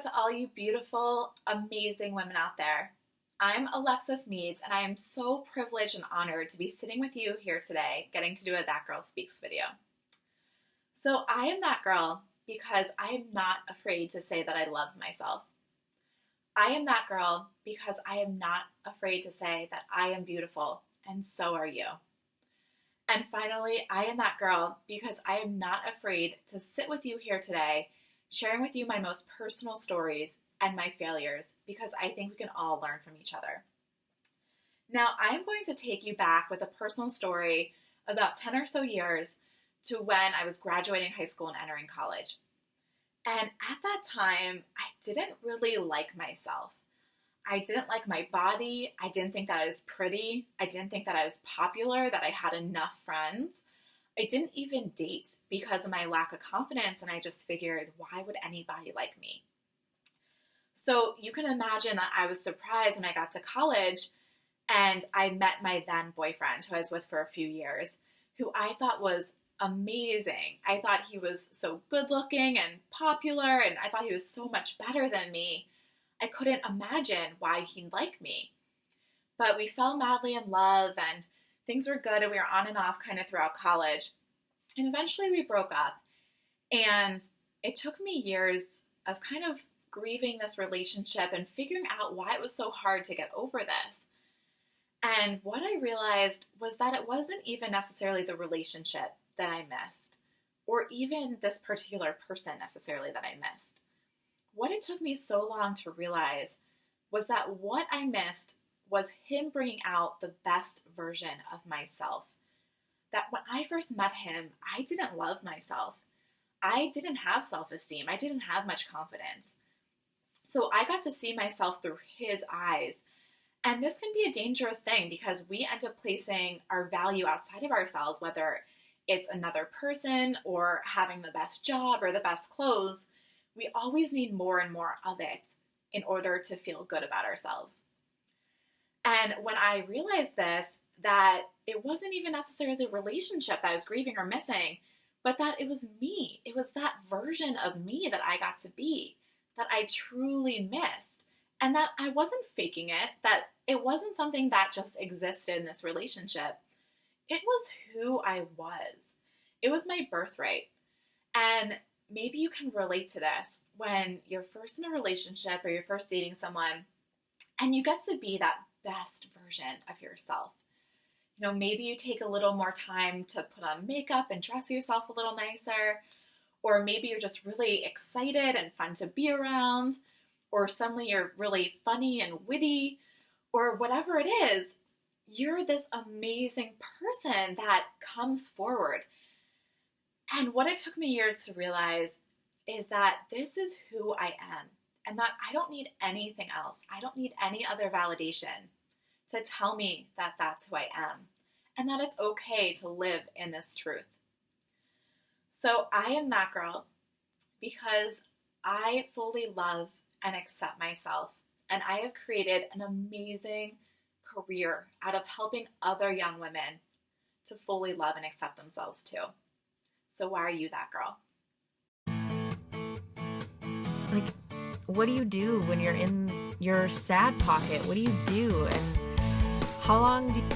to all you beautiful, amazing women out there. I'm Alexis Meads, and I am so privileged and honored to be sitting with you here today, getting to do a That Girl Speaks video. So I am that girl because I am not afraid to say that I love myself. I am that girl because I am not afraid to say that I am beautiful, and so are you. And finally, I am that girl because I am not afraid to sit with you here today, sharing with you my most personal stories and my failures, because I think we can all learn from each other. Now, I am going to take you back with a personal story about 10 or so years to when I was graduating high school and entering college. And at that time, I didn't really like myself. I didn't like my body. I didn't think that I was pretty. I didn't think that I was popular, that I had enough friends. I didn't even date because of my lack of confidence, and I just figured, why would anybody like me? So you can imagine that I was surprised when I got to college and I met my then boyfriend, who I was with for a few years, who I thought was amazing. I thought he was so good looking and popular, and I thought he was so much better than me. I couldn't imagine why he'd like me. But we fell madly in love, and things were good, and we were on and off kind of throughout college. And eventually we broke up. And it took me years of kind of grieving this relationship and figuring out why it was so hard to get over this. And what I realized was that it wasn't even necessarily the relationship that I missed, or even this particular person necessarily that I missed. What it took me so long to realize was that what I missed was him bringing out the best version of myself. That when I first met him, I didn't love myself. I didn't have self-esteem. I didn't have much confidence. So I got to see myself through his eyes. And this can be a dangerous thing because we end up placing our value outside of ourselves, whether it's another person or having the best job or the best clothes. We always need more and more of it in order to feel good about ourselves. And when I realized this, that it wasn't even necessarily the relationship that I was grieving or missing, but that it was me. It was that version of me that I got to be, that I truly missed, and that I wasn't faking it, that it wasn't something that just existed in this relationship. It was who I was. It was my birthright. And maybe you can relate to this when you're first in a relationship or you're first dating someone and you get to be that best version of yourself. You know, maybe you take a little more time to put on makeup and dress yourself a little nicer, or maybe you're just really excited and fun to be around, or suddenly you're really funny and witty, or whatever it is, you're this amazing person that comes forward. And what it took me years to realize is that this is who I am, and that I don't need anything else. I don't need any other validation to tell me that that's who I am, and that it's okay to live in this truth. So I am that girl because I fully love and accept myself, and I have created an amazing career out of helping other young women to fully love and accept themselves too. So why are you that girl? Like, what do you do when you're in your sad pocket? What do you do? And how long do you